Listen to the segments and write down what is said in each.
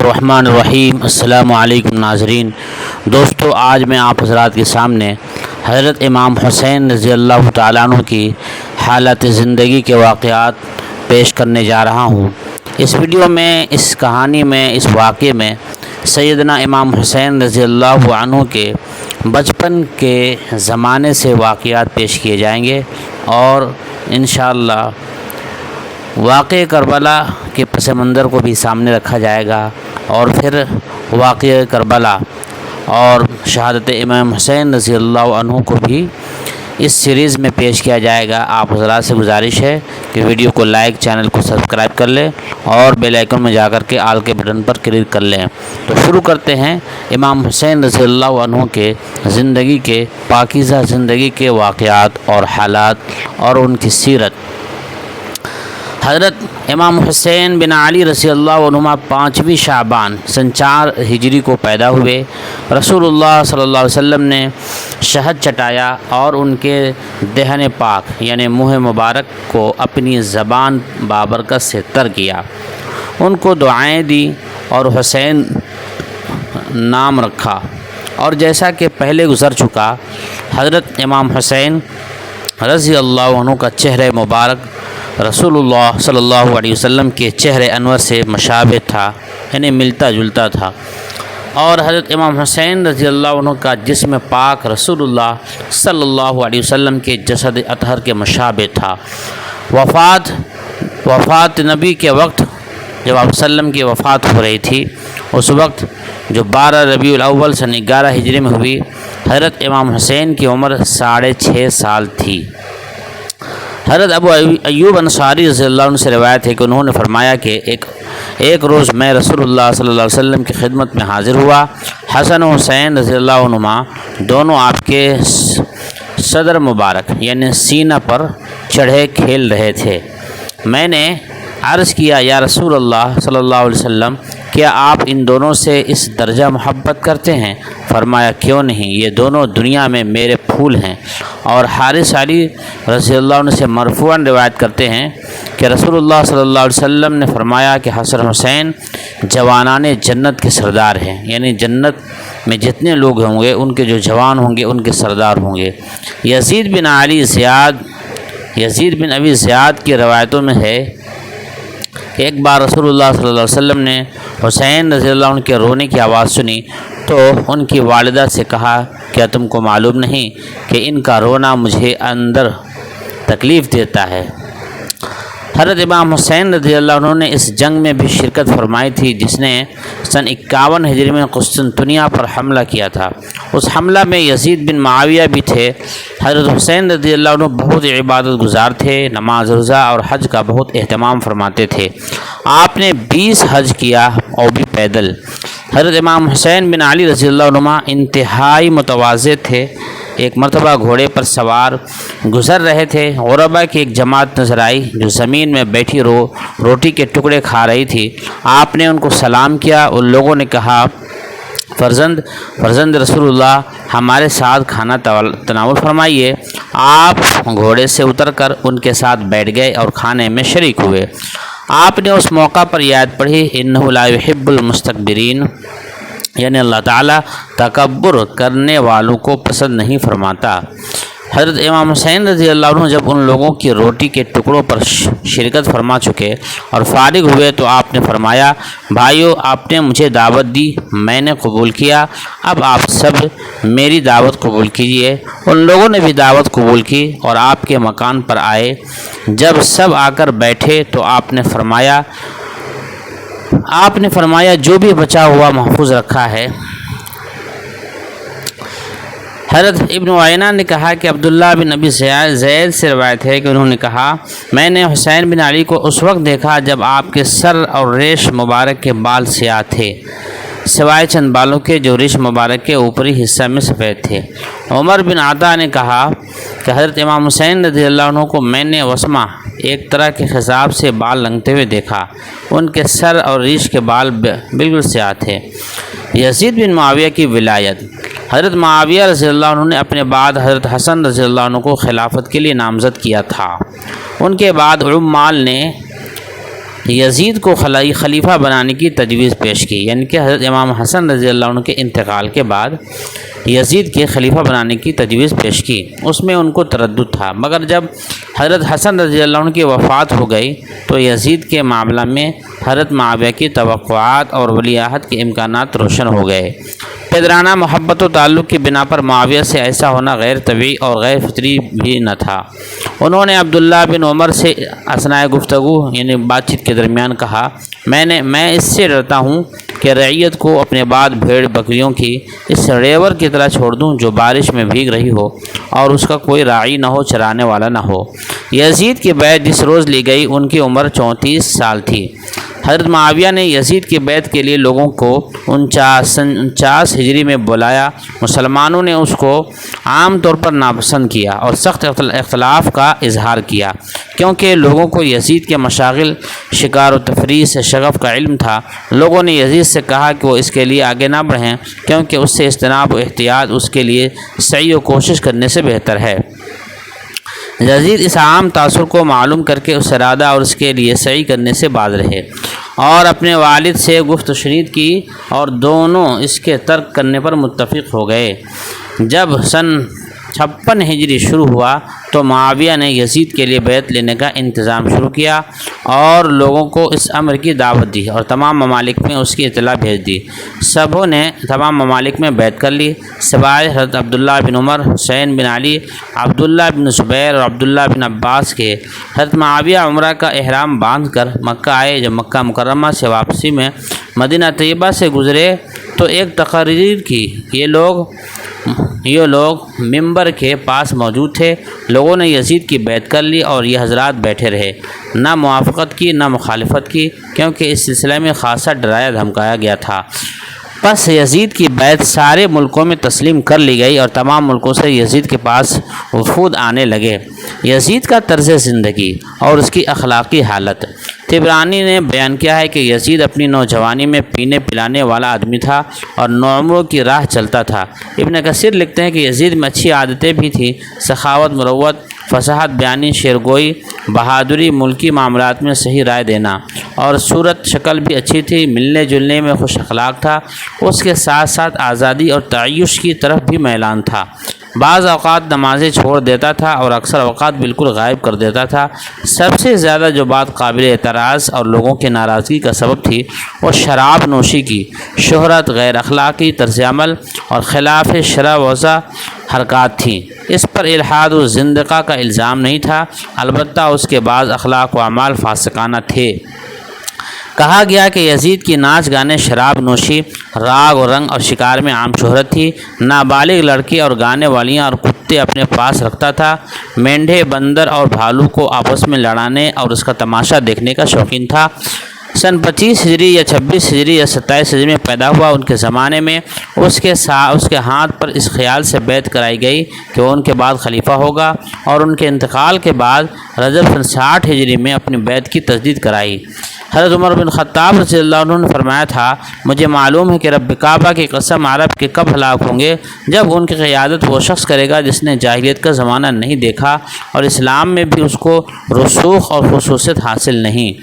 الرحمن الرحیم۔ السلام علیکم ناظرین۔ دوستو، آج میں آپ حضرات کے سامنے حضرت امام حسین رضی اللہ تعالیٰ عنہ کی حالت زندگی کے واقعات پیش کرنے جا رہا ہوں۔ اس ویڈیو میں، اس کہانی میں، اس واقعے میں سیدنا امام حسین رضی اللہ عنہ کے بچپن کے زمانے سے واقعات پیش کیے جائیں گے اور انشاءاللہ واقعہ کربلا کے پس منظر کو بھی سامنے رکھا جائے گا، اور پھر واقعہ کربلا اور شہادت امام حسین رضی اللہ عنہ کو بھی اس سیریز میں پیش کیا جائے گا۔ آپ حضرات سے گزارش ہے کہ ویڈیو کو لائک، چینل کو سبسکرائب کر لیں اور بیل آئیکن میں جا کر کے آل کے بٹن پر کلک کر لیں۔ تو شروع کرتے ہیں امام حسین رضی اللہ عنہ کے زندگی کے پاکیزہ زندگی کے واقعات اور حالات اور ان کی سیرت۔ حضرت امام حسین بن علی رضی اللہ عنہما 5ویں شعبان سن 4 ہجری کو پیدا ہوئے۔ رسول اللہ صلی اللہ علیہ وسلم نے شہد چٹایا اور ان کے دہن پاک یعنی منہ مبارک کو اپنی زبان بابرکت سے تر کیا، ان کو دعائیں دی اور حسین نام رکھا۔ اور جیسا کہ پہلے گزر چکا، حضرت امام حسین رضی اللہ عنہ کا چہرہ مبارک رسول اللہ صلی اللہ علیہ وسلم کے چہرے انور سے مشابہ تھا، یعنی ملتا جلتا تھا، اور حضرت امام حسین رضی اللہ عنہ کا جسم پاک رسول اللہ صلی اللہ علیہ وسلم کے جسد اطہر کے مشابہ تھا۔ وفات نبی کے وقت، جب آپ وسلم کی وفات ہو رہی تھی، اس وقت جو 12 ربیع الاول سن 11 ہجری میں ہوئی، حضرت امام حسین کی عمر 6.5 سال تھی۔ حضرت ابو ایوب انصاری رضی اللہ عنہ سے روایت ہے کہ انہوں نے فرمایا کہ ایک روز میں رسول اللہ صلی اللہ علیہ وسلم کی خدمت میں حاضر ہوا۔ حسن و حسین رضی اللہ عنہما دونوں آپ کے صدر مبارک یعنی سینہ پر چڑھے کھیل رہے تھے۔ میں نے عرض کیا، یا رسول اللہ صلی اللہ علیہ وسلم، کیا آپ ان دونوں سے اس درجہ محبت کرتے ہیں؟ فرمایا، کیوں نہیں، یہ دونوں دنیا میں میرے پھول ہیں۔ اور حارث علی رضی اللہ عنہ سے مرفوعاً روایت کرتے ہیں کہ رسول اللہ صلی اللہ علیہ وسلم نے فرمایا کہ حسن حسین جوانان جنت کے سردار ہیں، یعنی جنت میں جتنے لوگ ہوں گے ان کے جو جوان ہوں گے ان کے سردار ہوں گے۔ یزید بن ابی زیاد کی روایتوں میں ہے کہ ایک بار رسول اللہ صلی اللہ علیہ وسلم نے حسین رضی اللہ عنہ کے رونے کی آواز سنی تو ان کی والدہ سے کہا، کیا تم کو معلوم نہیں کہ ان کا رونا مجھے اندر تکلیف دیتا ہے؟ حضرت امام حسین رضی اللہ عنہ نے اس جنگ میں بھی شرکت فرمائی تھی جس نے سن 51 ہجری میں قسطنطنیہ پر حملہ کیا تھا۔ اس حملہ میں یزید بن معاویہ بھی تھے۔ حضرت حسین رضی اللہ عنہ بہت عبادت گزار تھے، نماز روزہ اور حج کا بہت اہتمام فرماتے تھے۔ آپ نے 20 حج کیا اور بھی پیدل۔ حضرت امام حسین بن علی رضی اللہ عنہ انتہائی متواضع تھے۔ ایک مرتبہ گھوڑے پر سوار گزر رہے تھے، غربا کی ایک جماعت نظر آئی جو زمین میں بیٹھی روٹی کے ٹکڑے کھا رہی تھی۔ آپ نے ان کو سلام کیا۔ ان لوگوں نے کہا، فرزند رسول اللہ، ہمارے ساتھ کھانا تناول فرمائیے۔ آپ گھوڑے سے اتر کر ان کے ساتھ بیٹھ گئے اور کھانے میں شریک ہوئے۔ آپ نے اس موقع پر یہ آیت پڑھی، انہ لا یحب المستکبرین، یعنی اللہ تعالیٰ تکبر کرنے والوں کو پسند نہیں فرماتا۔ حضرت امام حسین رضی اللہ عنہ جب ان لوگوں کی روٹی کے ٹکڑوں پر شرکت فرما چکے اور فارغ ہوئے تو آپ نے فرمایا، بھائیو، آپ نے مجھے دعوت دی، میں نے قبول کیا، اب آپ سب میری دعوت قبول کیجیے۔ ان لوگوں نے بھی دعوت قبول کی اور آپ کے مکان پر آئے۔ جب سب آ کر بیٹھے تو آپ نے فرمایا جو بھی بچا ہوا محفوظ رکھا ہے۔ حضرت ابن عینہ نے کہا کہ عبداللہ بن ابی زید سے روایت ہے کہ انہوں نے کہا، میں نے حسین بن علی کو اس وقت دیکھا جب آپ کے سر اور ریش مبارک کے بال سیاہ تھے، سوائے چند بالوں کے جو ریش مبارک کے اوپری حصہ میں سفید تھے۔ عمر بن عطا نے کہا کہ حضرت امام حسین رضی اللہ عنہ کو میں نے وسمہ ایک طرح کے خضاب سے بال رنگتے ہوئے دیکھا، ان کے سر اور ریش کے بال بالکل سیاہ تھے۔ یزید بن معاویہ کی ولایت۔ حضرت معاویہ رضی اللہ عنہ نے اپنے بعد حضرت حسن رضی اللہ عنہ کو خلافت کے لیے نامزد کیا تھا۔ ان کے بعد عمال نے یزید کو خلیفہ بنانے کی تجویز پیش کی، یعنی کہ حضرت امام حسن رضی اللہ عنہ کے انتقال کے بعد یزید کے خلیفہ بنانے کی تجویز پیش کی۔ اس میں ان کو تردد تھا، مگر جب حضرت حسن رضی اللہ عنہ کی وفات ہو گئی تو یزید کے معاملہ میں حضرت معاویہ کی توقعات اور ولیعہد کے امکانات روشن ہو گئے۔ پدرانہ محبت و تعلق کی بنا پر معاویہ سے ایسا ہونا غیر طبیعی اور غیر فطری بھی نہ تھا۔ انہوں نے عبداللہ بن عمر سے اثناء گفتگو یعنی بات چیت کے درمیان کہا، میں اس سے ڈرتا ہوں کہ رعیت کو اپنے بعد بھیڑ بکریوں کی اس ریور کی طرح چھوڑ دوں جو بارش میں بھیگ رہی ہو اور اس کا کوئی راعی نہ ہو، چرانے والا نہ ہو۔ یزید کی بیعت جس روز لی گئی ان کی عمر 34 سال تھی۔ حضرت معاویہ نے یزید کی بیعت کے لیے لوگوں کو 49 ہجری میں بلایا۔ مسلمانوں نے اس کو عام طور پر ناپسند کیا اور سخت اختلاف کا اظہار کیا، کیونکہ لوگوں کو یزید کے مشاغل، شکار و تفریح سے شغف کا علم تھا۔ لوگوں نے یزید سے کہا کہ وہ اس کے لیے آگے نہ بڑھیں، کیونکہ اس سے اجتناب و احتیاط اس کے لیے سعی و کوشش کرنے سے بہتر ہے۔ یزید اس عام تاثر کو معلوم کر کے اس ارادہ اور اس کے لیے سعی کرنے سے باز رہے اور اپنے والد سے گفت و شنید کی اور دونوں اس کے ترک کرنے پر متفق ہو گئے۔ جب سن 56 ہجری شروع ہوا تو معاویہ نے یزید کے لیے بیعت لینے کا انتظام شروع کیا اور لوگوں کو اس امر کی دعوت دی اور تمام ممالک میں اس کی اطلاع بھیج دی۔ سبوں نے تمام ممالک میں بیعت کر لی سوائے حضرت عبداللہ بن عمر، حسین بن علی، عبداللہ بن زبیر اور عبداللہ بن عباس کے۔ حضرت معاویہ عمرہ کا احرام باندھ کر مکہ آئے۔ جب مکہ مکرمہ سے واپسی میں مدینہ طیبہ سے گزرے تو ایک تقریر کی۔ یہ لوگ منبر کے پاس موجود تھے۔ لوگوں نے یزید کی بیعت کر لی اور یہ حضرات بیٹھے رہے، نہ موافقت کی نہ مخالفت کی، کیونکہ اس سلسلے میں خاصا ڈرایا دھمکایا گیا تھا۔ پس یزید کی بیعت سارے ملکوں میں تسلیم کر لی گئی اور تمام ملکوں سے یزید کے پاس وفود آنے لگے۔ یزید کا طرز زندگی اور اس کی اخلاقی حالت۔ طبرانی نے بیان کیا ہے کہ یزید اپنی نوجوانی میں پینے پلانے والا آدمی تھا اور نوعمروں کی راہ چلتا تھا۔ ابن کثیر لکھتے ہیں کہ یزید میں اچھی عادتیں بھی تھیں، سخاوت، مروت، فصاحت بیانی، شیرگوئی، بہادری، ملکی معاملات میں صحیح رائے دینا، اور صورت شکل بھی اچھی تھی، ملنے جلنے میں خوش اخلاق تھا۔ اس کے ساتھ ساتھ آزادی اور تعیش کی طرف بھی میلان تھا۔ بعض اوقات نمازیں چھوڑ دیتا تھا اور اکثر اوقات بالکل غائب کر دیتا تھا۔ سب سے زیادہ جو بات قابل اعتراض اور لوگوں کی ناراضگی کا سبب تھی وہ شراب نوشی کی شہرت، غیر اخلاقی طرز عمل اور خلاف شرع وضع حرکات تھیں۔ اس پر الحاد و زندقہ کا الزام نہیں تھا، البتہ اس کے بعض اخلاق و اعمال فاسقانہ تھے۔ کہا گیا کہ یزید کی ناچ گانے، شراب نوشی، راگ و رنگ اور شکار میں عام شہرت تھی۔ نابالغ لڑکی اور گانے والیاں اور کتے اپنے پاس رکھتا تھا۔ مینڈھے، بندر اور بھالو کو آپس میں لڑانے اور اس کا تماشا دیکھنے کا شوقین تھا۔ سن 25 ہجری یا 26 ہجری یا 27 ہجری میں پیدا ہوا۔ ان کے زمانے میں اس کے ہاتھ پر اس خیال سے بیعت کرائی گئی کہ وہ ان کے بعد خلیفہ ہوگا، اور ان کے انتقال کے بعد رجب سن 60 ہجری میں اپنی بیعت کی تجدید کرائی۔ حضرت عمر بن خطاب رضی اللہ عنہ نے فرمایا تھا، مجھے معلوم ہے کہ رب کعبہ کی قسم عرب کے کب ہلاک ہوں گے جب ان کی قیادت وہ شخص کرے گا جس نے جاہلیت کا زمانہ نہیں دیکھا اور اسلام میں بھی اس کو رسوخ اور خصوصیت حاصل نہیں۔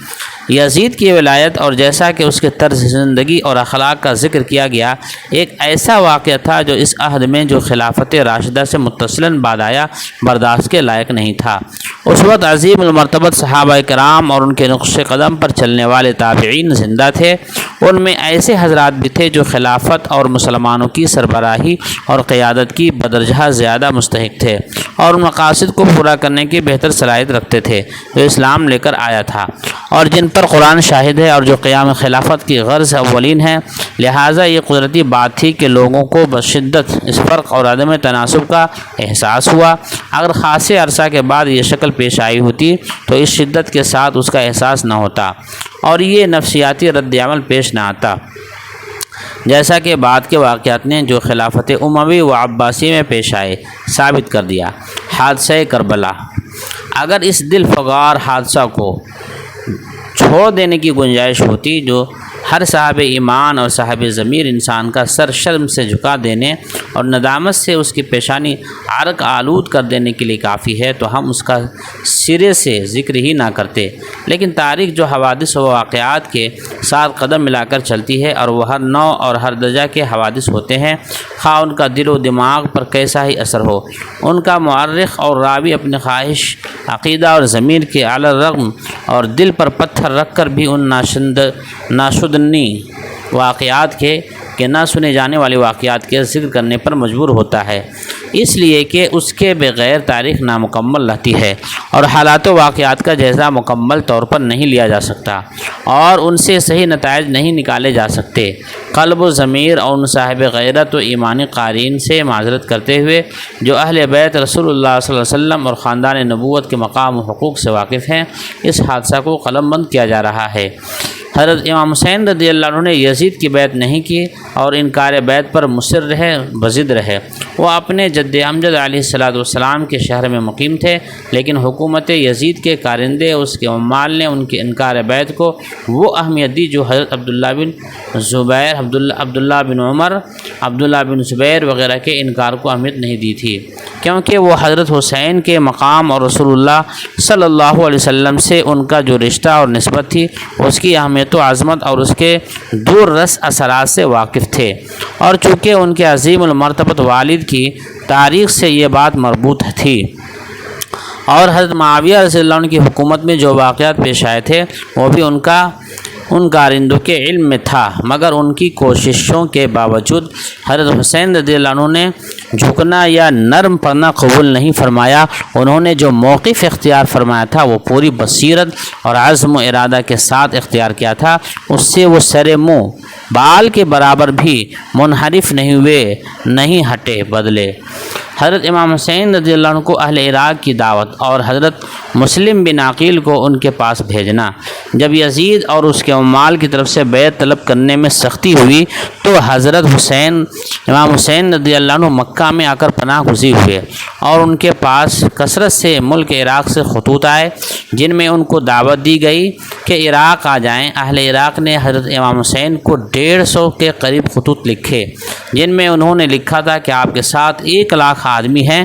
یزید کی ولایت اور جیسا کہ اس کے طرز زندگی اور اخلاق کا ذکر کیا گیا، ایک ایسا واقعہ تھا جو اس عہد میں جو خلافت راشدہ سے متصلاً بعد آیا برداشت کے لائق نہیں تھا۔ اس وقت عظیم المرتبت صحابہ کرام اور ان کے نقش قدم پر چلنے والے تابعین زندہ تھے۔ ان میں ایسے حضرات بھی تھے جو خلافت اور مسلمانوں کی سربراہی اور قیادت کی بدرجہ زیادہ مستحق تھے اور ان مقاصد کو پورا کرنے کی بہتر صلاحیت رکھتے تھے جو اسلام لے کر آیا تھا اور جن پر قرآن شاہد ہے اور جو قیام خلافت کی غرض اولین ہے۔ لہٰذا یہ قدرتی بات تھی کہ لوگوں کو بشدت اس فرق اور عدم تناسب کا احساس ہوا۔ اگر خاصے عرصہ کے بعد یہ شکل پیش آئی ہوتی تو اس شدت کے ساتھ اس کا احساس نہ ہوتا اور یہ نفسیاتی رد عمل پیش نہ آتا، جیسا کہ بعد کے واقعات نے جو خلافت اموی و عباسی میں پیش آئے ثابت کر دیا۔ حادثہ کربلا۔ اگر اس دل فگار حادثہ کو چھوڑ دینے کی گنجائش ہوتی جو ہر صاحب ایمان اور صاحب ضمیر انسان کا سر شرم سے جھکا دینے اور ندامت سے اس کی پیشانی عرق آلود کر دینے کے لیے کافی ہے تو ہم اس کا سرے سے ذکر ہی نہ کرتے۔ لیکن تاریخ جو حوادث و واقعات کے ساتھ قدم ملا کر چلتی ہے اور وہ ہر نوع اور ہر درجہ کے حوادث ہوتے ہیں، خواہ ان کا دل و دماغ پر کیسا ہی اثر ہو، ان کا مورخ اور راوی اپنی خواہش، عقیدہ اور ضمیر کے علی الرغم اور دل پر پتھر رکھ کر بھی ان ناشدنی واقعات کے نہ سنے جانے والے واقعات کے ذکر کرنے پر مجبور ہوتا ہے، اس لیے کہ اس کے بغیر تاریخ نامکمل رہتی ہے اور حالات و واقعات کا جائزہ مکمل طور پر نہیں لیا جا سکتا اور ان سے صحیح نتائج نہیں نکالے جا سکتے۔ قلب و ضمیر اور ان صاحب غیرت و ایمانی قارئین سے معذرت کرتے ہوئے جو اہل بیت رسول اللہ صلی اللہ علیہ وسلم اور خاندان نبوت کے مقام و حقوق سے واقف ہیں، اس حادثہ کو قلم بند کیا جا رہا ہے۔ حضرت امام حسین رضی اللہ عنہ نے یزید کی بیعت نہیں کی اور انکار بیعت پر مصر رہے، بضد رہے۔ وہ اپنے جد امجد علیہ السلام کے شہر میں مقیم تھے، لیکن حکومت یزید کے کارندے اس کے عمال نے ان کے انکار بیعت کو وہ اہمیت دی جو حضرت عبداللہ بن زبیر، عبداللہ بن عمر، عبداللہ بن زبیر وغیرہ کے انکار کو اہمیت نہیں دی تھی، کیونکہ وہ حضرت حسین کے مقام اور رسول اللہ صلی اللہ علیہ وسلم سے ان کا جو رشتہ اور نسبت تھی، اس کی اہمیت و عظمت اور اس کے دور رس اثرات سے واقف تھے، اور چونکہ ان کے عظیم المرتبت والد کی تاریخ سے یہ بات مربوط تھی اور حضرت معاویہ رضی اللہ عنہ کی حکومت میں جو واقعات پیش آئے تھے وہ بھی ان کارندوں کے علم میں تھا، مگر ان کی کوششوں کے باوجود حضرت حسین رضی اللہ عنہ نے جھکنا یا نرم پڑنا قبول نہیں فرمایا۔ انہوں نے جو موقف اختیار فرمایا تھا وہ پوری بصیرت اور عزم و ارادہ کے ساتھ اختیار کیا تھا، اس سے وہ سر منہ بال کے برابر بھی منحرف نہیں ہوئے، نہیں ہٹے، بدلے۔ حضرت امام حسین رضی اللہ عنہ کو اہل عراق کی دعوت اور حضرت مسلم بن عقیل کو ان کے پاس بھیجنا۔ جب یزید اور اس کے عمال کی طرف سے بیعت طلب کرنے میں سختی ہوئی تو حضرت امام حسین رضی اللہ عنہ مکہ میں آ کر پناہ گزین ہوئے اور ان کے پاس کثرت سے ملک عراق سے خطوط آئے جن میں ان کو دعوت دی گئی کہ عراق آ جائیں۔ اہل عراق نے حضرت امام حسین کو 150 کے قریب خطوط لکھے جن میں انہوں نے لکھا تھا کہ آپ کے ساتھ 1 لاکھ آدمی ہیں۔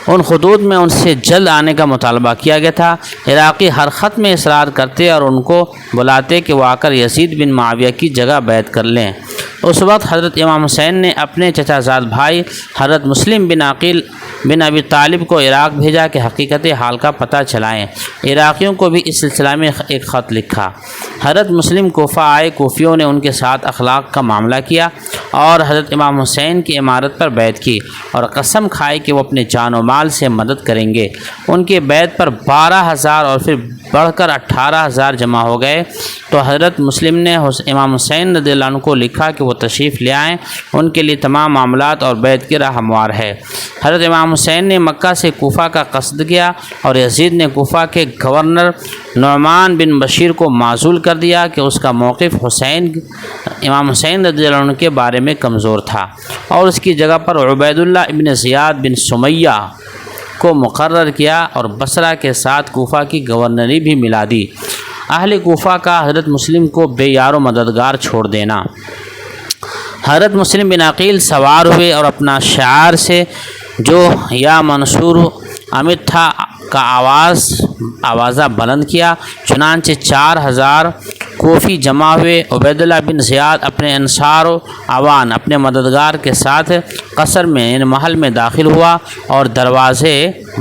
ان خطوط میں ان سے جلد آنے کا مطالبہ کیا گیا تھا۔ عراقی ہر خط میں اصرار کرتے اور ان کو بلاتے کہ وہ آ کر یزید بن معاویہ کی جگہ بیعت کر لیں۔ اس وقت حضرت امام حسین نے اپنے چچا زاد بھائی حضرت مسلم بن عقیل بن ابی طالب کو عراق بھیجا کہ حقیقت حال کا پتہ چلائیں۔ عراقیوں کو بھی اس سلسلہ میں ایک خط لکھا۔ حضرت مسلم کوفہ آئے، کوفیوں نے ان کے ساتھ اخلاق کا معاملہ کیا اور حضرت امام حسین کی امارت پر بیعت کی اور قسم کھائی کہ وہ اپنے جان و مال سے مدد کریں گے۔ ان کے بیعت پر 12,000 اور پھر بڑھ کر 18,000 جمع ہو گئے تو حضرت مسلم نے امام حسین رضی اللہ عنہ کو لکھا کہ وہ تشریف لے آئیں، ان کے لیے تمام معاملات اور بیعت کی راہ ہموار ہے۔ حضرت امام حسین نے مکہ سے کوفہ کا قصد کیا اور یزید نے کوفہ کے گورنر نعمان بن بشیر کو معزول کر دیا کہ اس کا موقف امام حسین رضی اللہ عنہ کے بارے میں کمزور تھا اور اس کی جگہ پر عبید اللہ ابن زیاد بن سمیہ کو مقرر کیا اور بصرہ کے ساتھ کوفہ کی گورنری بھی ملا دی۔ اہل کوفہ کا حضرت مسلم کو بے یار و مددگار چھوڑ دینا۔ حضرت مسلم بن عقیل سوار ہوئے اور اپنا شعار سے جو یا منصور امت تھا کا آوازہ بلند کیا، چنانچہ 4,000 کوفی جمع ہوئے۔ عبید اللہ بن زیاد اپنے انصار و عوان اپنے مددگار کے ساتھ قصر میں یعنی محل میں داخل ہوا اور دروازے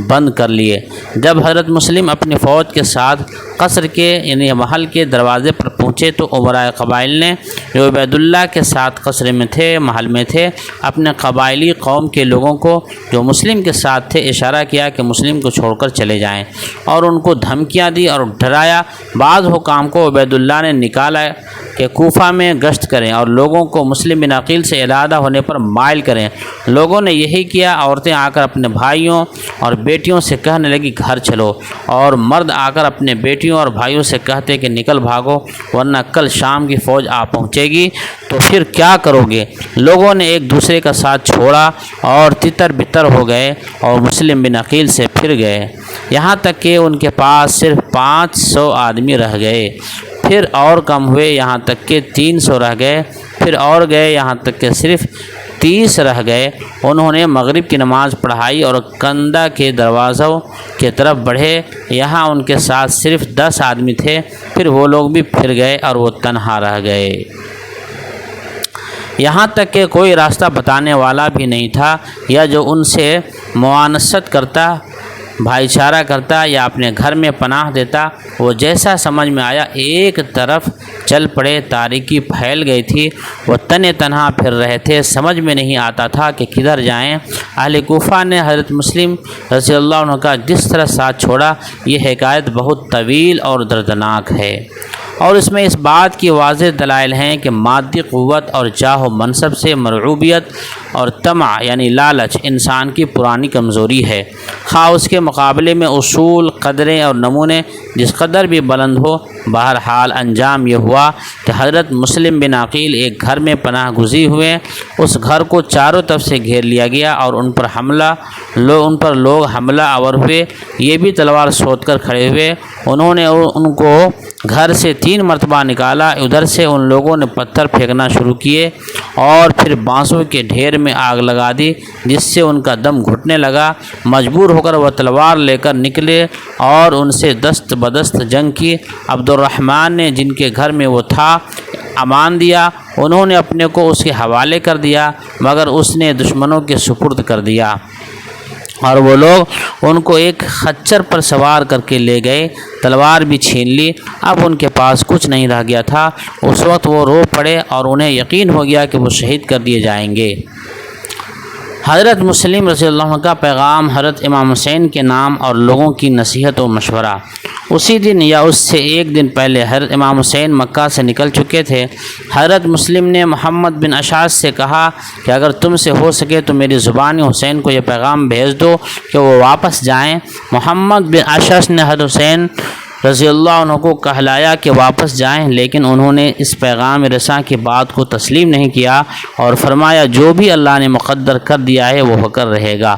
بند کر لیے۔ جب حضرت مسلم اپنی فوج کے ساتھ قصر کے یعنی محل کے دروازے پر پہنچے تو عمرائے قبائل نے جو عبید اللہ کے ساتھ قصر میں تھے، محل میں تھے، اپنے قبائلی قوم کے لوگوں کو جو مسلم کے ساتھ تھے اشارہ کیا کہ مسلم کو چھوڑ کر چلے جائیں اور ان کو دھمکیاں دی اور ڈرایا۔ بعض حکام کو عبید اللہ نے نکالا کہ کوفہ میں گشت کریں اور لوگوں کو مسلم بن عقیل سے علیحدہ ہونے پر مائل کریں۔ لوگوں نے یہی کیا۔ عورتیں آ کر اپنے بھائیوں اور بیٹیوں سے کہنے لگی گھر چلو، اور مرد آ کر اپنے بیٹیوں اور بھائیوں سے کہتے کہ نکل بھاگو ورنہ کل شام کی فوج آ پہنچے گی تو پھر کیا کرو گے۔ لوگوں نے ایک دوسرے کا ساتھ چھوڑا اور تتر بتر ہو گئے اور مسلم بن عقیل سے پھر گئے، یہاں تک کہ ان کے پاس صرف 500 آدمی رہ گئے۔ پھر اور کم ہوئے یہاں تک کہ 300 رہ گئے، پھر اور گئے یہاں تک کہ صرف 30 رہ گئے۔ انہوں نے مغرب کی نماز پڑھائی اور کندہ کے دروازوں کی طرف بڑھے، یہاں ان کے ساتھ صرف 10 آدمی تھے، پھر وہ لوگ بھی پھر گئے اور وہ تنہا رہ گئے، یہاں تک کہ کوئی راستہ بتانے والا بھی نہیں تھا یا جو ان سے معاونت کرتا، بھائی چارہ کرتا یا اپنے گھر میں پناہ دیتا۔ وہ جیسا سمجھ میں آیا ایک طرف چل پڑے، تاریکی پھیل گئی تھی، وہ تنے تنہا پھر رہے تھے، سمجھ میں نہیں آتا تھا کہ کدھر جائیں۔ اہل کوفہ نے حضرت مسلم رضی اللہ عنہ کا جس طرح ساتھ چھوڑا، یہ حکایت بہت طویل اور دردناک ہے، اور اس میں اس بات کی واضح دلائل ہیں کہ مادی قوت اور جاہ و منصب سے مرعوبیت اور طمع یعنی لالچ انسان کی پرانی کمزوری ہے، خواہ اس کے مقابلے میں اصول، قدریں اور نمونے جس قدر بھی بلند ہو۔ بہرحال انجام یہ ہوا کہ حضرت مسلم بن عقیل ایک گھر میں پناہ گزین ہوئے، اس گھر کو چاروں طرف سے گھیر لیا گیا اور ان پر لوگ حملہ آور ہوئے، یہ بھی تلوار سوت کر کھڑے ہوئے۔ انہوں نے ان کو گھر سے 3 مرتبہ نکالا، ادھر سے ان لوگوں نے پتھر پھینکنا شروع کیے اور پھر بانسوں کے ڈھیر میں آگ لگا دی، جس سے ان کا دم گھٹنے لگا۔ مجبور ہو کر وہ تلوار لے کر نکلے اور ان سے دست بدست جنگ کی۔ عبد الرحمن نے جن کے گھر میں وہ تھا امان دیا، انہوں نے اپنے کو اس کے حوالے کر دیا، مگر اس نے دشمنوں کے سپرد کر دیا اور وہ لوگ ان کو ایک خچر پر سوار کر کے لے گئے، تلوار بھی چھین لی۔ اب ان کے پاس کچھ نہیں رہ گیا تھا۔ اس وقت وہ رو پڑے اور انہیں یقین ہو گیا کہ وہ شہید کر دیے جائیں گے۔ حضرت مسلم رضی اللہ عنہ کا پیغام، حضرت امام حسین کے نام اور لوگوں کی نصیحت و مشورہ۔ اسی دن یا اس سے ایک دن پہلے حضرت امام حسین مکہ سے نکل چکے تھے۔ حضرت مسلم نے محمد بن اشعث سے کہا کہ اگر تم سے ہو سکے تو میری زبان حسین کو یہ پیغام بھیج دو کہ وہ واپس جائیں۔ محمد بن اشعث نے حضرت حسین رضی اللہ عنہ کو کہلایا کہ واپس جائیں، لیکن انہوں نے اس پیغام رساں کی بات کو تسلیم نہیں کیا اور فرمایا جو بھی اللہ نے مقدر کر دیا ہے وہ ہو کر رہے گا۔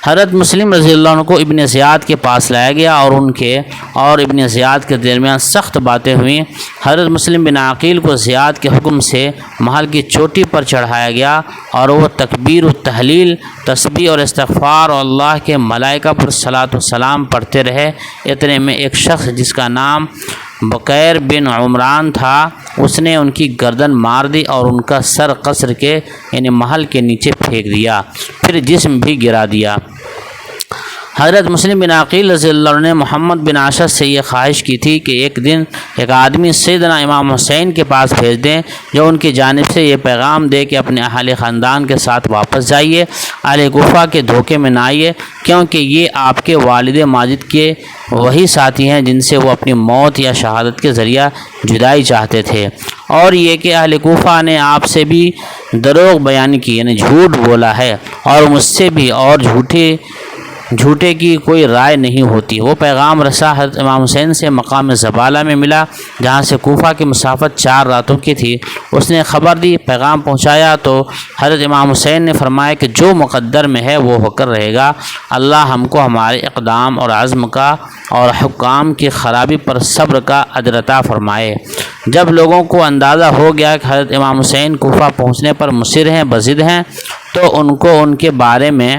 حضرت مسلم رضی اللہ عنہ کو ابن زیاد کے پاس لایا گیا اور ان کے اور ابن زیاد کے درمیان سخت باتیں ہوئیں۔ حضرت مسلم بن عقیل کو زیاد کے حکم سے محل کی چوٹی پر چڑھایا گیا اور وہ تکبیر و تحلیل، تسبیح اور استغفار اور اللہ کے ملائکہ پر صلاۃ و سلام پڑھتے رہے۔ اتنے میں ایک شخص جس کا نام بقیر بن عمران تھا، اس نے ان کی گردن مار دی اور ان کا سر قصر کے یعنی محل کے نیچے پھینک دیا، پھر جسم بھی گرا دیا۔ حضرت مسلم بن عقیل رضی اللہ عنہ نے محمد بن اشعث سے یہ خواہش کی تھی کہ ایک دن ایک آدمی سیدنا امام حسین کے پاس بھیج دیں جو ان کی جانب سے یہ پیغام دے کہ اپنے اہل خاندان کے ساتھ واپس جائیے، اہل کوفہ کے دھوکے میں نہ آئیے، کیونکہ یہ آپ کے والد ماجد کے وہی ساتھی ہیں جن سے وہ اپنی موت یا شہادت کے ذریعہ جدائی چاہتے تھے، اور یہ کہ اہل کوفہ نے آپ سے بھی دروغ بیانی کی یعنی جھوٹ بولا ہے اور مجھ سے بھی، اور جھوٹے کی کوئی رائے نہیں ہوتی۔ وہ پیغام رسا حضرت امام حسین سے مقام زبالہ میں ملا، جہاں سے کوفہ کی مسافت 4 راتوں کی تھی۔ اس نے خبر دی، پیغام پہنچایا تو حضرت امام حسین نے فرمایا کہ جو مقدر میں ہے وہ ہو کر رہے گا، اللہ ہم کو ہمارے اقدام اور عزم کا اور حکام کی خرابی پر صبر کا اجر عطا فرمائے۔ جب لوگوں کو اندازہ ہو گیا کہ حضرت امام حسین کوفہ پہنچنے پر مصر ہیں، بضد ہیں، تو ان کو ان کے بارے میں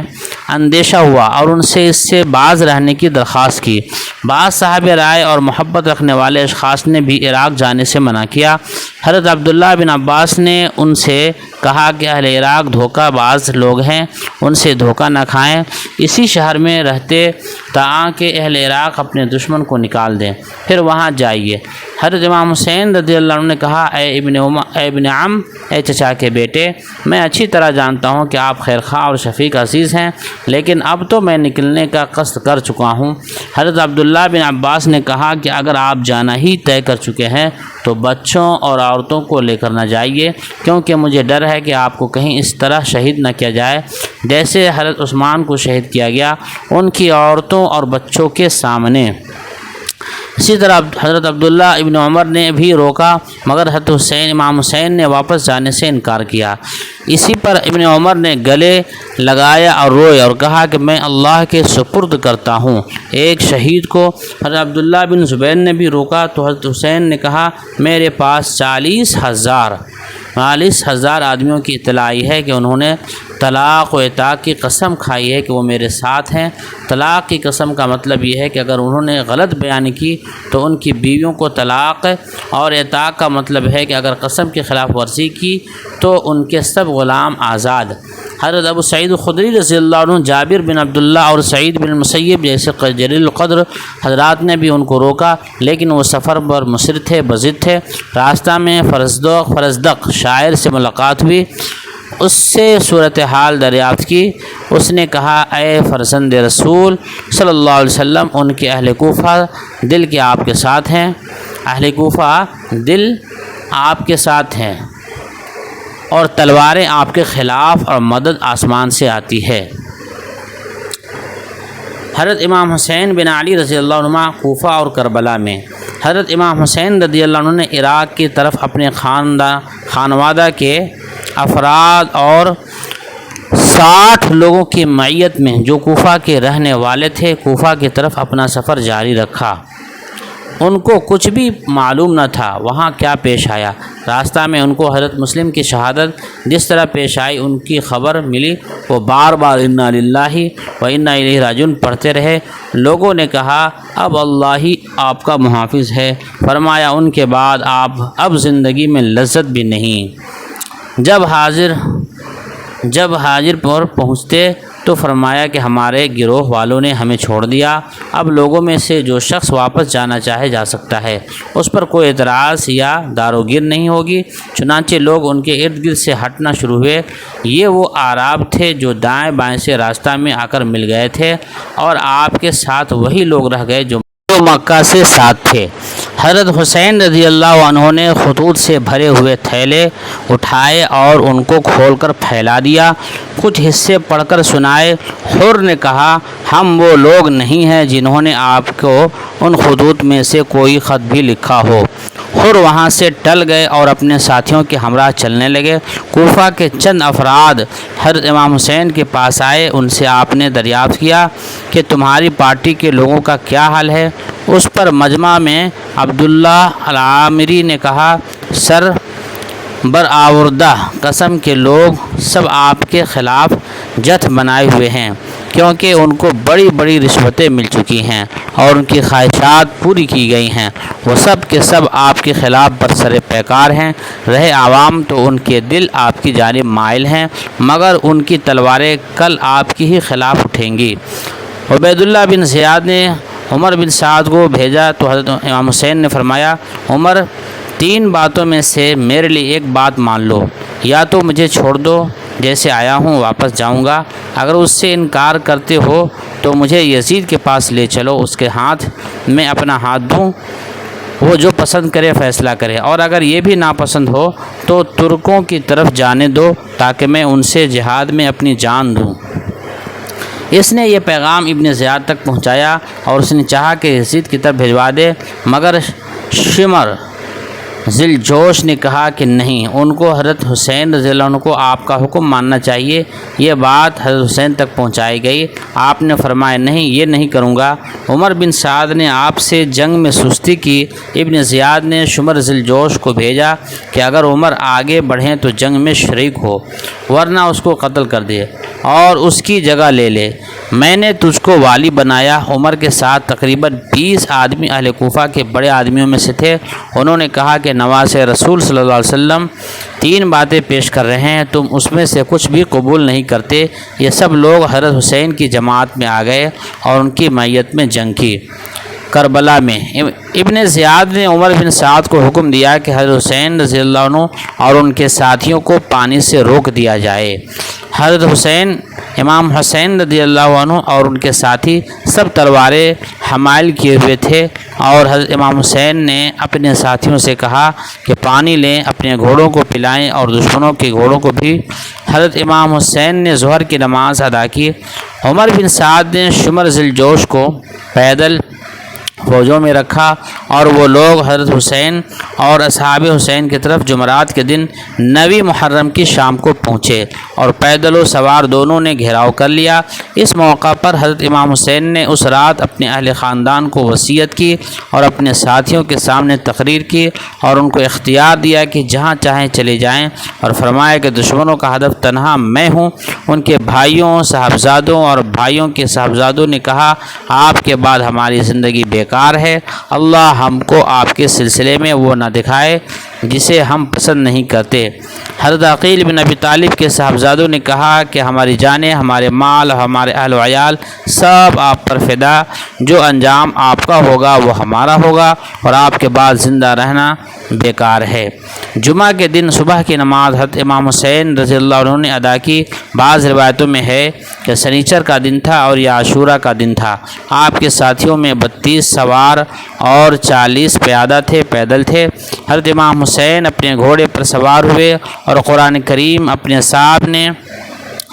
اندیشہ ہوا اور ان سے اس سے باز رہنے کی درخواست کی۔ بعض صاحب رائے اور محبت رکھنے والے اشخاص نے بھی عراق جانے سے منع کیا۔ حضرت عبداللہ بن عباس نے ان سے کہا کہ اہل عراق دھوکہ باز لوگ ہیں، ان سے دھوکہ نہ کھائیں، اسی شہر میں رہتے تاکہ اہل عراق اپنے دشمن کو نکال دیں، پھر وہاں جائیے۔ حضرت امام حسین رضی اللہ عنہ نے کہا اے ابن عم، اے چچا کے بیٹے، میں اچھی طرح جانتا ہوں کہ آپ خیر خواہ اور شفیق عزیز ہیں، لیکن اب تو میں نکلنے کا قصد کر چکا ہوں۔ حضرت عبداللہ بن عباس نے کہا کہ اگر آپ جانا ہی طے کر چکے ہیں تو بچوں اور عورتوں کو لے کر نہ جائیے، کیونکہ مجھے ڈر ہے کہ آپ کو کہیں اس طرح شہید نہ کیا جائے جیسے حضرت عثمان کو شہید کیا گیا، ان کی عورتوں اور بچوں کے سامنے۔ اسی طرح حضرت عبداللہ ابن عمر نے بھی روکا مگر حضرت امام حسین نے واپس جانے سے انکار کیا۔ اسی پر ابن عمر نے گلے لگایا اور روئے اور کہا کہ میں اللہ کے سپرد کرتا ہوں ایک شہید کو۔ حضرت عبداللہ بن زبیر نے بھی روکا تو حضرت حسین نے کہا میرے پاس 40,000 آدمیوں کی اطلاع آئی ہے کہ انہوں نے طلاق و عتاق کی قسم کھائی ہے کہ وہ میرے ساتھ ہیں۔ طلاق کی قسم کا مطلب یہ ہے کہ اگر انہوں نے غلط بیان کی تو ان کی بیویوں کو طلاق، اور عتاق کا مطلب ہے کہ اگر قسم کی خلاف ورزی کی تو ان کے سب غلام آزاد۔ حضرت ابو سعید خدری رضی اللہ عنہ، جابر بن عبداللہ اور سعید بن المسیب جیسے جلیل القدر حضرات نے بھی ان کو روکا، لیکن وہ سفر پر مصر تھے، بضد تھے۔ راستہ میں فرزدق شاعر سے ملاقات ہوئی، اس سے صورتحال دریافت کی۔ اس نے کہا اے فرزند رسول صلی اللہ علیہ وسلم، ان کے اہل کوفہ دل کے آپ کے ساتھ ہیں، اہل کوفہ دل آپ کے ساتھ ہیں اور تلواریں آپ کے خلاف اور مدد آسمان سے آتی ہے۔ حضرت امام حسین بن علی رضی اللہ عنہ کوفہ اور کربلا میں۔ حضرت امام حسین رضی اللہ عنہ نے عراق کی طرف اپنے خانوادہ کے افراد اور 60 لوگوں کی معیت میں جو کوفہ کے رہنے والے تھے کوفہ کی طرف اپنا سفر جاری رکھا۔ ان کو کچھ بھی معلوم نہ تھا وہاں کیا پیش آیا۔ راستہ میں ان کو حضرت مسلم کی شہادت جس طرح پیش آئی ان کی خبر ملی، وہ بار بار انا للہ و انا الیہ راجعون پڑھتے رہے۔ لوگوں نے کہا اب اللہ ہی آپ کا محافظ ہے۔ فرمایا ان کے بعد آپ اب زندگی میں لذت بھی نہیں۔ جب حاضر پر پہنچتے تو فرمایا کہ ہمارے گروہ والوں نے ہمیں چھوڑ دیا، اب لوگوں میں سے جو شخص واپس جانا چاہے جا سکتا ہے، اس پر کوئی اعتراض یا داروگیر نہیں ہوگی۔ چنانچہ لوگ ان کے ارد گرد سے ہٹنا شروع ہوئے۔ یہ وہ اعراب تھے جو دائیں بائیں سے راستہ میں آ کر مل گئے تھے، اور آپ کے ساتھ وہی لوگ رہ گئے جو مکہ سے ساتھ تھے۔ حضرت حسین رضی اللہ عنہ نے خطوط سے بھرے ہوئے تھیلے اٹھائے اور ان کو کھول کر پھیلا دیا، کچھ حصے پڑھ کر سنائے۔ حر نے کہا ہم وہ لوگ نہیں ہیں جنہوں نے آپ کو ان خطوط میں سے کوئی خط بھی لکھا ہو۔ حر وہاں سے ٹل گئے اور اپنے ساتھیوں کے ہمراہ چلنے لگے۔ کوفہ کے چند افراد حضرت امام حسین کے پاس آئے، ان سے آپ نے دریافت کیا کہ تمہاری پارٹی کے لوگوں کا کیا حال ہے۔ اس پر مجمع میں عبداللہ العامری نے کہا سر برآوردہ قسم کے لوگ سب آپ کے خلاف جتھ بنائے ہوئے ہیں، کیونکہ ان کو بڑی بڑی رشوتیں مل چکی ہیں اور ان کی خواہشات پوری کی گئی ہیں۔ وہ سب کے سب آپ کے خلاف برسر پیکار ہیں۔ رہے عوام تو ان کے دل آپ کی جانب مائل ہیں، مگر ان کی تلواریں کل آپ کی ہی خلاف اٹھیں گی۔ عبید اللہ بن زیاد نے عمر بن سعد کو بھیجا تو حضرت امام حسین نے فرمایا عمر 3 باتوں میں سے میرے لیے ایک بات مان لو، یا تو مجھے چھوڑ دو جیسے آیا ہوں واپس جاؤں گا، اگر اس سے انکار کرتے ہو تو مجھے یزید کے پاس لے چلو، اس کے ہاتھ میں اپنا ہاتھ دوں، وہ جو پسند کرے فیصلہ کرے، اور اگر یہ بھی ناپسند ہو تو ترکوں کی طرف جانے دو تاکہ میں ان سے جہاد میں اپنی جان دوں۔ اس نے یہ پیغام ابن زیاد تک پہنچایا اور اس نے چاہا کہ یزید کی طرف بھجوا دے، مگر شمر ذیل جوش نے کہا کہ نہیں، ان کو حضرت حسین رضی اللہ عنہ کو آپ کا حکم ماننا چاہیے۔ یہ بات حضرت حسین تک پہنچائی گئی۔ آپ نے فرمایا نہیں، یہ نہیں کروں گا۔ عمر بن سعد نے آپ سے جنگ میں سستی کی۔ ابن زیاد نے شمر ذیل جوش کو بھیجا کہ اگر عمر آگے بڑھیں تو جنگ میں شریک ہو، ورنہ اس کو قتل کر دے اور اس کی جگہ لے لے۔ میں نے تجھ کو والی بنایا۔ عمر کے ساتھ تقریباً 20 آدمی اہل کوفہ کے بڑے آدمیوں میں سے تھے۔ انہوں نے کہا کہ نواز رسول صلی اللہ علیہ وسلم 3 باتیں پیش کر رہے ہیں، تم اس میں سے کچھ بھی قبول نہیں کرتے۔ یہ سب لوگ حضرت حسین کی جماعت میں آ گئے اور ان کی معیت میں جنگ کی۔ کربلا میں ابن زیاد نے عمر بن سعد کو حکم دیا کہ حضرت حسین رضی اللہ عنہ اور ان کے ساتھیوں کو پانی سے روک دیا جائے۔ حضرت حسین امام حسین رضی اللہ عنہ اور ان کے ساتھی سب تلواریں حمائل کیے ہوئے تھے، اور حضرت امام حسین نے اپنے ساتھیوں سے کہا کہ پانی لیں، اپنے گھوڑوں کو پلائیں اور دشمنوں کے گھوڑوں کو بھی۔ حضرت امام حسین نے ظہر کی نماز ادا کی۔ عمر بن سعد نے شمر ذیل جوش کو پیدل فوجوں میں رکھا، اور وہ لوگ حضرت حسین اور اصحاب حسین کی طرف جمعرات کے دن 9 محرم کی شام کو پہنچے اور پیدل و سوار دونوں نے گھیراؤ کر لیا۔ اس موقع پر حضرت امام حسین نے اس رات اپنے اہل خاندان کو وصیت کی اور اپنے ساتھیوں کے سامنے تقریر کی اور ان کو اختیار دیا کہ جہاں چاہیں چلے جائیں، اور فرمایا کہ دشمنوں کا ہدف تنہا میں ہوں۔ ان کے بھائیوں، صاحبزادوں اور بھائیوں کے صاحبزادوں نے کہا، آپ کے بعد ہماری زندگی بیکار ہے، اللہ ہم کو آپ کے سلسلے میں وہ نہ دکھائے جسے ہم پسند نہیں کرتے۔ حضرت عقیل بن ابی طالب کے صاحبزادوں نے کہا کہ ہماری جانیں، ہمارے مال اور ہمارے اہل و عیال سب آپ پر فدا، جو انجام آپ کا ہوگا وہ ہمارا ہوگا، اور آپ کے بعد زندہ رہنا بیکار ہے۔ جمعہ کے دن صبح کی نماز حضرت امام حسین رضی اللہ عنہ نے ادا کی۔ بعض روایتوں میں ہے کہ سنیچر کا دن تھا اور یہ عاشورہ کا دن تھا۔ آپ کے ساتھیوں میں 32 سوار اور 40 پیدل تھے۔ حضرت امام حسین اپنے گھوڑے پر سوار ہوئے اور قرآن کریم اپنے سامنے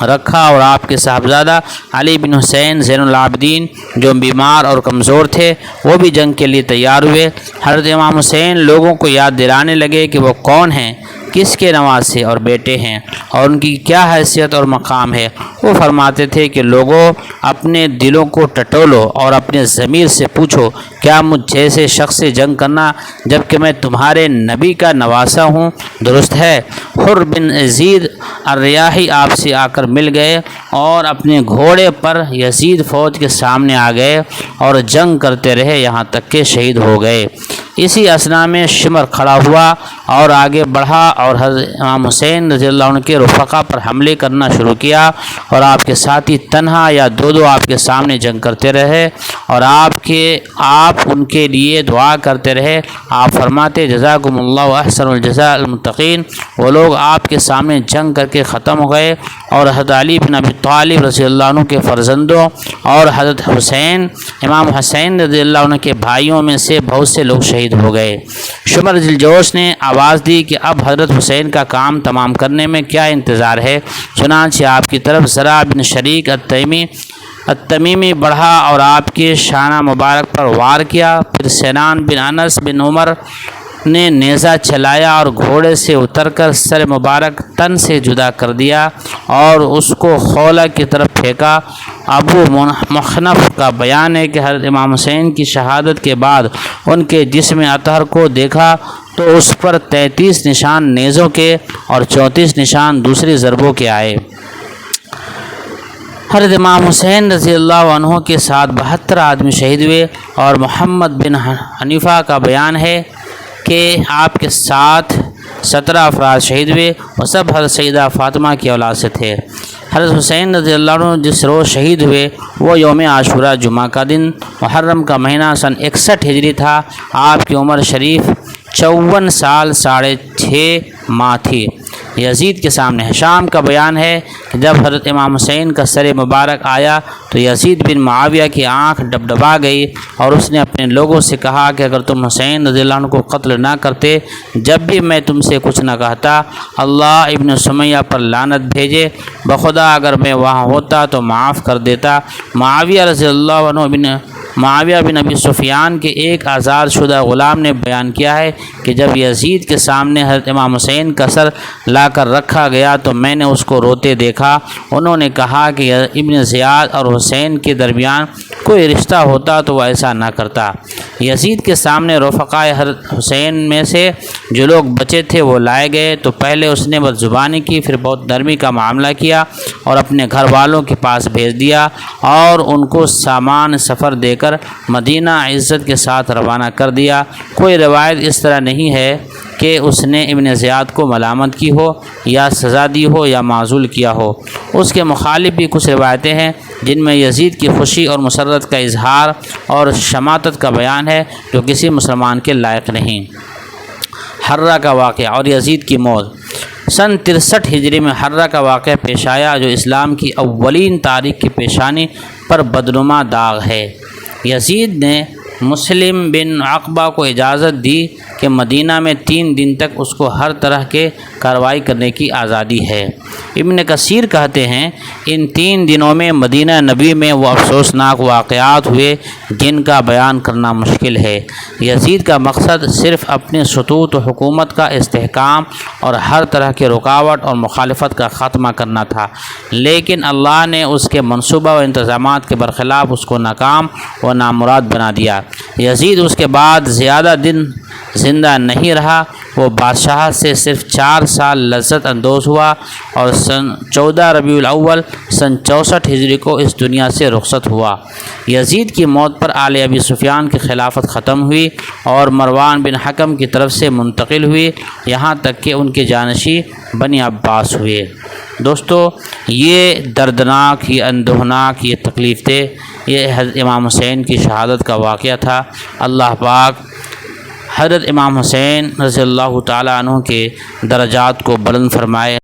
رکھا، اور آپ کے صاحبزادہ علی بن حسین زین العابدین جو بیمار اور کمزور تھے وہ بھی جنگ کے لیے تیار ہوئے۔ حضرت امام حسین لوگوں کو یاد دلانے لگے کہ وہ کون ہیں، کس کے نواسے اور بیٹے ہیں، اور ان کی کیا حیثیت اور مقام ہے۔ وہ فرماتے تھے کہ لوگوں، اپنے دلوں کو ٹٹولو اور اپنے ضمیر سے پوچھو، کیا مجھ جیسے شخص سے جنگ کرنا جبکہ میں تمہارے نبی کا نواسا ہوں درست ہے؟ حر بن یزید الریاحی آپ سے آ کر مل گئے اور اپنے گھوڑے پر یزید فوج کے سامنے آ گئے اور جنگ کرتے رہے یہاں تک کہ شہید ہو گئے۔ اسی اثنا میں شمر کھڑا ہوا اور آگے بڑھا اور حضرت امام حسین رضی اللہ عنہ کے رفقا پر حملے کرنا شروع کیا، اور آپ کے ساتھی تنہا یا دو آپ کے سامنے جنگ کرتے رہے اور آپ ان کے لیے دعا کرتے رہے۔ آپ فرماتے، جزاکم اللہ احسن الجزاء المتقین۔ وہ لوگ آپ کے سامنے جنگ کر کے ختم ہو گئے، اور حضرت علی بن ابی طالب رضی اللہ عنہ کے فرزندوں اور حضرت حسین امام حسین رضی اللہ عنہ کے بھائیوں میں سے بہت سے لوگ شہید ہو گئے۔ شمر ذی الجوش نے آواز دی کہ اب حضرت حسین کا کام تمام کرنے میں کیا انتظار ہے؟ چنانچہ آپ کی طرف زرع بن شریک التمیمی بڑھا اور آپ کے شانہ مبارک پر وار کیا۔ پھر سنان بن انس بن عمر نے نیزہ چلایا اور گھوڑے سے اتر کر سر مبارک تن سے جدا کر دیا اور اس کو خولہ کی طرف پھینکا۔ ابو مخنف کا بیان ہے کہ حضرت امام حسین کی شہادت کے بعد ان کے جسم اطہر کو دیکھا تو اس پر 33 نشان نیزوں کے اور 34 نشان دوسری ضربوں کے آئے۔ حضرت امام حسین رضی اللہ عنہ کے ساتھ 72 آدمی شہید ہوئے، اور محمد بن حنیفہ کا بیان ہے کہ آپ کے ساتھ 17 افراد شہید ہوئے، اور سب حضرت سیدہ فاطمہ کی اولاد سے تھے۔ حضرت حسین رضی اللہ عنہ جس روز شہید ہوئے وہ یوم عاشورہ جمعہ کا دن محرم کا مہینہ سن 61 ہجری تھا۔ آپ کی عمر شریف 54 سال 6.5 ماہ تھی۔ یزید کے سامنے ہشام کا بیان ہے کہ جب حضرت امام حسین کا سر مبارک آیا تو یزید بن معاویہ کی آنکھ ڈبڈبا گئی، اور اس نے اپنے لوگوں سے کہا کہ اگر تم حسین رضی اللہ عنہ کو قتل نہ کرتے، جب بھی میں تم سے کچھ نہ کہتا، اللہ ابن سمیہ پر لعنت بھیجے، بخدا اگر میں وہاں ہوتا تو معاف کر دیتا۔ معاویہ بن ابی سفیان کے ایک آزاد شدہ غلام نے بیان کیا ہے کہ جب یزید کے سامنے حضرت امام حسین کا سر لا کر رکھا گیا تو میں نے اس کو روتے دیکھا۔ انہوں نے کہا کہ ابن زیاد اور حسین کے درمیان کوئی رشتہ ہوتا تو وہ ایسا نہ کرتا۔ یزید کے سامنے رفقائے حضرت حسین میں سے جو لوگ بچے تھے وہ لائے گئے تو پہلے اس نے بد زبانی کی، پھر بہت نرمی کا معاملہ کیا اور اپنے گھر والوں کے پاس بھیج دیا اور ان کو سامان سفر دے کر مدینہ عزت کے ساتھ روانہ کر دیا۔ کوئی روایت اس طرح نہیں ہے کہ اس نے ابن زیاد کو ملامت کی ہو یا سزا دی ہو یا معزول کیا ہو۔ اس کے مخالف بھی کچھ روایتیں ہیں جن میں یزید کی خوشی اور مسرت کا اظہار اور شماتت کا بیان ہے جو کسی مسلمان کے لائق نہیں۔ حرہ کا واقعہ اور یزید کی موت۔ سن 63 ہجری میں حرہ کا واقعہ پیش آیا جو اسلام کی اولین تاریخ کی پیشانی پر بدنما داغ ہے۔ یزید نے مسلم بن عقبہ کو اجازت دی کہ مدینہ میں 3 دن تک اس کو ہر طرح کے کارروائی کرنے کی آزادی ہے۔ ابن کثیر کہتے ہیں ان 3 دنوں میں مدینہ نبی میں وہ افسوسناک واقعات ہوئے جن کا بیان کرنا مشکل ہے۔ یزید کا مقصد صرف اپنے سطوت و حکومت کا استحکام اور ہر طرح کے رکاوٹ اور مخالفت کا خاتمہ کرنا تھا، لیکن اللہ نے اس کے منصوبہ و انتظامات کے برخلاف اس کو ناکام و نامراد بنا دیا۔ یزید اس کے بعد زیادہ دن زندہ نہیں رہا، وہ بادشاہ سے صرف 4 سال لذت اندوز ہوا اور سن 14 ربیع الاول سن 64 ہجری کو اس دنیا سے رخصت ہوا۔ یزید کی موت پر آل ابی سفیان کی خلافت ختم ہوئی اور مروان بن حکم کی طرف سے منتقل ہوئی، یہاں تک کہ ان کے جانشین بنی عباس ہوئے۔ دوستو، یہ دردناک، یہ اندوہناک، یہ تکلیف دہ، یہ حضرت امام حسین کی شہادت کا واقعہ تھا۔ اللہ پاک حضرت امام حسین رضی اللہ تعالیٰ عنہ کے درجات کو بلند فرمائے۔